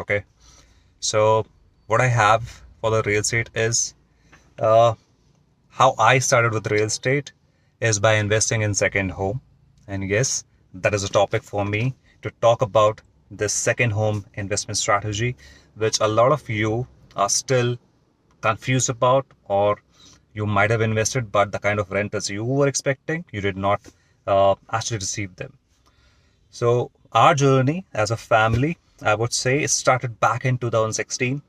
Okay, so what I have for the real estate is uh, how I started with real estate is by investing in second home. And yes, that is a topic for me to talk about this second home investment strategy, which a lot of you are still confused about, or you might have invested, but the kind of renters you were expecting, you did not actually receive them. So, our journey as a family, I would say, it started back in 2016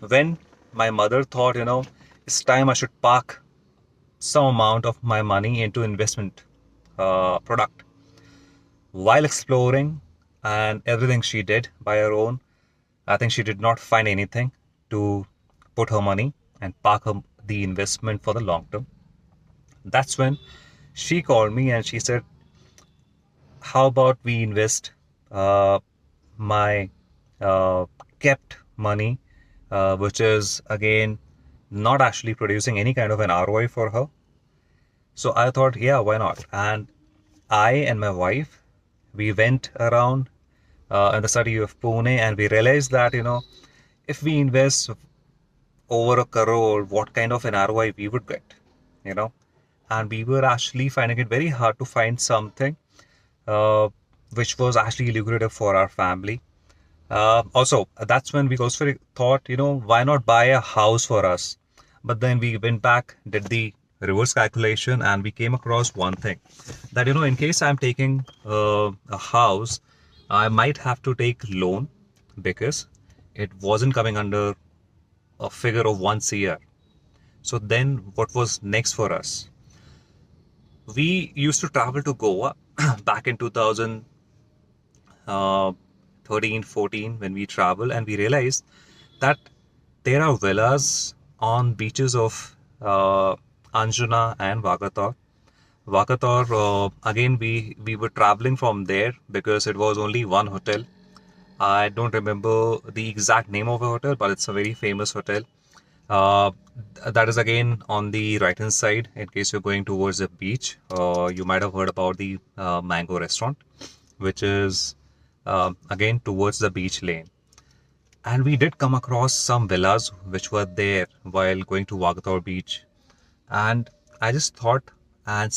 when my mother thought, it's time I should park some amount of my money into investment product. While exploring and everything she did by her own, I think she did not find anything to put her money and park the investment for the long term. That's when she called me and she said, how about we invest uh, my uh, kept money, which is again not actually producing any kind of an ROI for her. So I thought, yeah, why not? And I and my wife, we went around in the city of Pune and we realized that, if we invest over a crore, what kind of an ROI we would get, you know? And we were actually finding it very hard to find something uh, which was actually lucrative for our family. Also, that's when we also thought, why not buy a house for us? But then we went back, did the reverse calculation, and we came across one thing that, in case I'm taking a house, I might have to take loan because it wasn't coming under a figure of once a year. So then what was next for us? We used to travel to Goa back in 2000 uh, 13, 14 when we travel, and we realized that there are villas on beaches of Anjuna and Vagator. Vagator, again, we were traveling from there because it was only one hotel. I don't remember the exact name of the hotel, but it's a very famous hotel. Uh, that is again on the right hand side in case you're going towards the beach. You might have heard about the Mango restaurant, which is again towards the beach lane. And we did come across some villas which were there while going to Wagator beach. And I just thought, and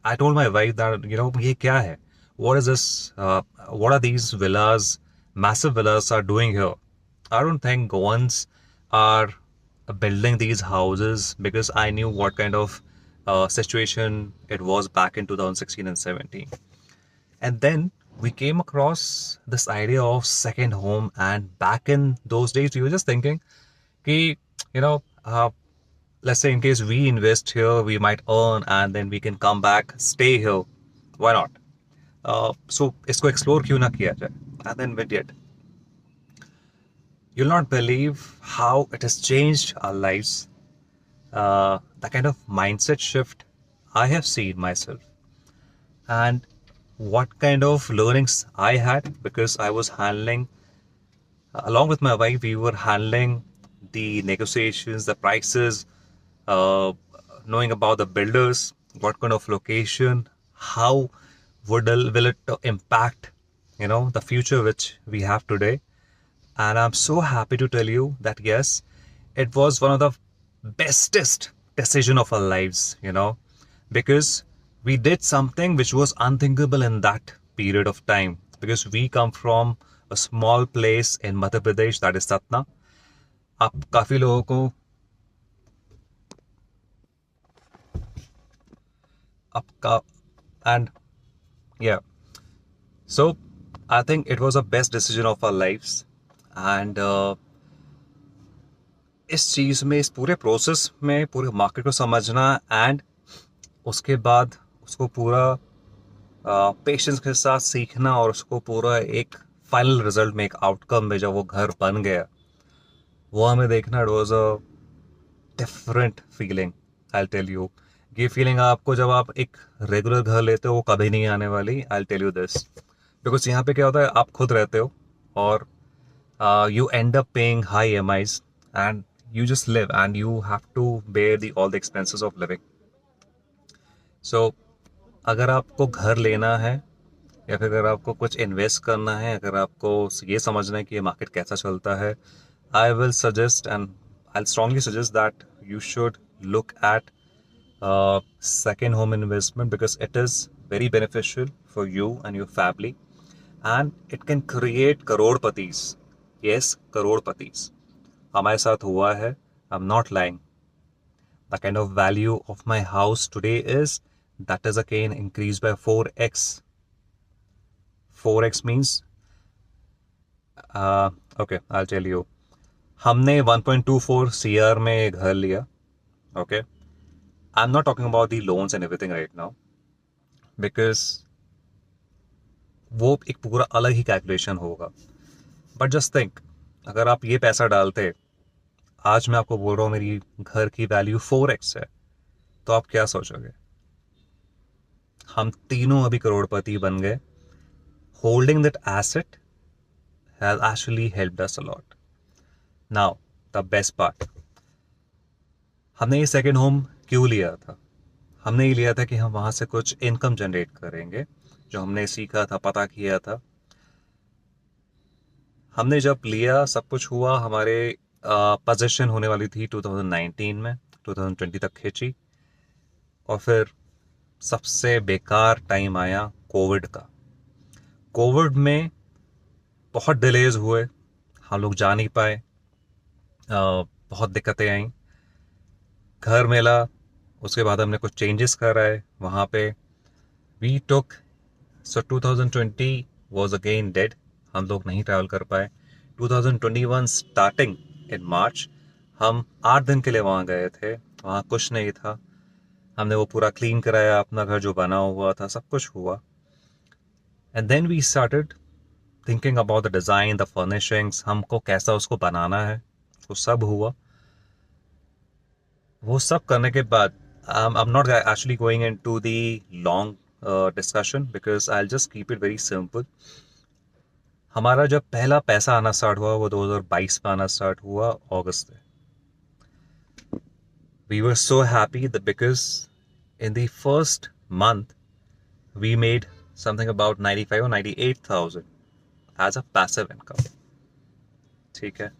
I told my wife that, ye kya hai? What is this? What are these villas, massive villas, are doing here? I don't think Goans are building these houses because I knew what kind of situation it was back in 2016 and 17. And then we came across this idea of second home. And back in those days, we were just thinking, ki, you know, let's say in case we invest here, we might earn and then we can come back, stay here. Why not? So इसको explore क्यों ना किया जाए? And then we did. You'll not believe how it has changed our lives. The kind of mindset shift I have seen myself, and what kind of learnings I had because I was handling, along with my wife, we were handling the negotiations, the prices, uh, knowing about the builders, what kind of location, how will it impact, the future which we have today. And I'm so happy to tell you that yes, it was one of the bestest decision of our lives, because we did something which was unthinkable in that period of time. Because we come from a small place in Madhya Pradesh, that is Satna. आप काफी लोगों को आपका and yeah, so I think it was the best decision of our lives. And इस चीज़ में, इस पूरे process में, पूरे मार्केट को समझना एंड उसके बाद उसको पूरा पेशेंस के साथ सीखना और उसको पूरा एक फाइनल रिजल्ट में, एक आउटकम में जब वो घर बन गया, वो हमें देखना, it was a different feeling, I tell you. ये फीलिंग आपको जब आप एक रेगुलर घर लेते हो वो कभी नहीं आने वाली, I tell you this. Because यहाँ पे क्या होता है, आप खुद रहते हो और you end up paying high EMIs, and you just live and you have to bear all the expenses of living. So अगर आपको घर लेना है, या फिर अगर आपको कुछ इन्वेस्ट करना है, अगर आपको ये समझना है कि ये मार्केट कैसा चलता है, I will suggest and I strongly suggest that you should look at second home investment because it is very beneficial for you and your family, and it can create crorepati's. Yes, crorepati's. हमारे साथ हुआ है. I'm not lying. The kind of value of my house today is that is again increased by 4x. 4x means okay, I'll tell you. हमने 1.24 CR में घर लिया. Okay, I'm not talking about the loans and everything right now because वो एक पूरा अलग ही calculation होगा. But just think, अगर आप ये पैसा डालते, आज मैं आपको बोल रहा हूँ मेरी घर की वैल्यू 4x है, तो आप क्या सोचोगे? हम तीनों अभी करोड़पति बन गए. Holding that asset has actually helped us a lot. Now the best part, हमने ये सेकेंड होम क्यों लिया था? हमने ये लिया था कि हम वहाँ से कुछ इनकम जनरेट करेंगे, जो हमने सीखा था, पता किया था. हमने जब लिया, सब कुछ हुआ, हमारे पोजीशन होने वाली थी 2019 में, 2020 तक खींची, और फिर सबसे बेकार टाइम आया कोविड का. कोविड में बहुत डिलेज हुए, हम लोग जा नहीं पाए, बहुत दिक्कतें आई. घर मिला, उसके बाद हमने कुछ चेंजेस कराए वहाँ पे. We took, so 2020 was again dead. हम लोग नहीं ट्रैवल कर पाए. 2021 स्टार्टिंग इन मार्च हम 8 दिन के लिए वहाँ गए थे. वहाँ कुछ नहीं था. हमने वो पूरा क्लीन कराया, अपना घर जो बना हुआ था, सब कुछ हुआ. And then we started thinking about the design, the furnishings, हमको कैसा उसको बनाना है. वो सब हुआ. वो सब करने के बाद I'm not actually going into the long discussion because I'll just keep it very simple. हमारा जब पहला पैसा आना स्टार्ट हुआ वो 2022 में आना स्टार्ट हुआ, अगस्त में. We were so happy that because in the first month we made something about 95 or 98,000 as a passive income. ठीक है.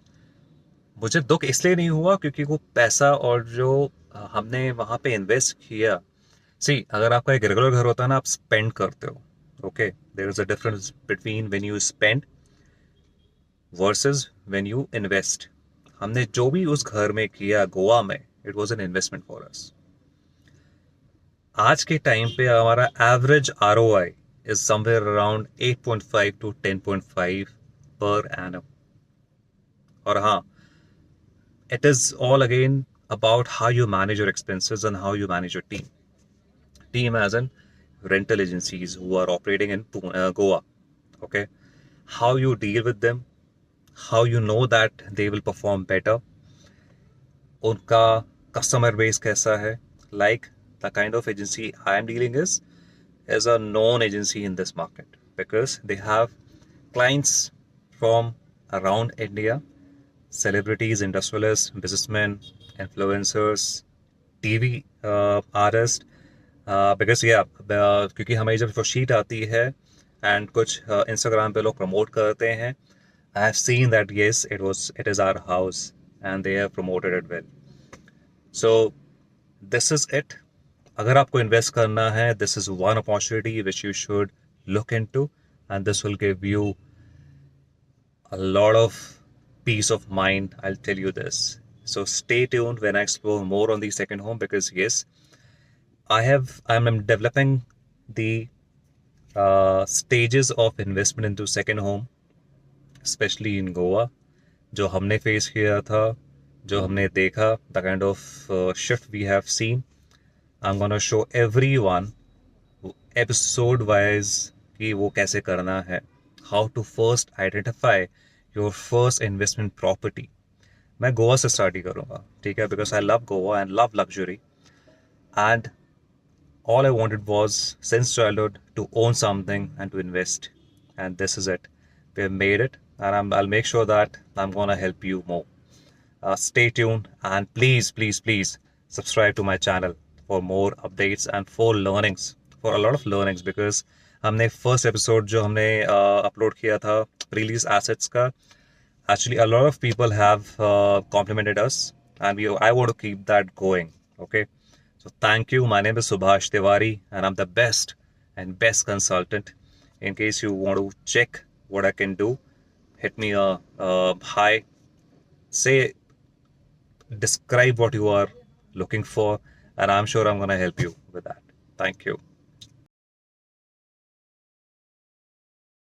मुझे दुख इसलिए नहीं हुआ क्योंकि वो पैसा और जो हमने वहाँ पे इन्वेस्ट किया. सी, अगर आपका एक रेगुलर घर होता है ना, आप स्पेंड करते हो. Okay, there is a difference between when you spend versus when you invest. हमने जो भी उस घर में किया गोवा में, it was an investment for us. आज के टाइम पे हमारा average ROI is somewhere around 8.5 to 10.5 per annum. और हाँ, it is all again about how you manage your expenses and how you manage your team. Team as in rental agencies who are operating in Goa. Okay, how you deal with them, how you know that they will perform better, उनका customer base कैसा है. Like the kind of agency I am dealing is a known agency in this market because they have clients from around India, celebrities, industrialists, businessmen, influencers, TV artists. Because या क्योंकि हमारी जब वो sheet आती है and कुछ Instagram पे लोग प्रमोट करते हैं, I have seen that yes it is our house and they have promoted it well. So this is it. अगर आपको इन्वेस्ट करना है, this is one opportunity which you should look into, and this will give you a lot of peace of mind. I'll tell you this. So stay tuned when I explore more on the second home because yes, I'm developing the stages of investment into second home, especially in Goa. जो हमने face किया था, जो हमने देखा, the kind of shift we have seen. I'm gonna show everyone episode wise कि वो कैसे करना है. How to first identify your first investment property. मैं गोवा से स्टार्ट ही करूँगा, ठीक है, because I love Goa and love luxury. And all I wanted was, since childhood, to own something and to invest. And this is it. We have made it, and I'll make sure that I'm gonna help you more. Stay tuned, and please, please, please subscribe to my channel for more updates and for learnings, for a lot of learnings, because हमने first episode जो हमने upload किया था release assets का, actually a lot of people have complimented us, and I want to keep that going. Okay, so thank you. My name is Subhash Tiwari, and I'm the best consultant. In case you want to check what I can do, hit me a hi, say, describe what you are looking for, and I'm sure I'm going to help you with that. Thank you.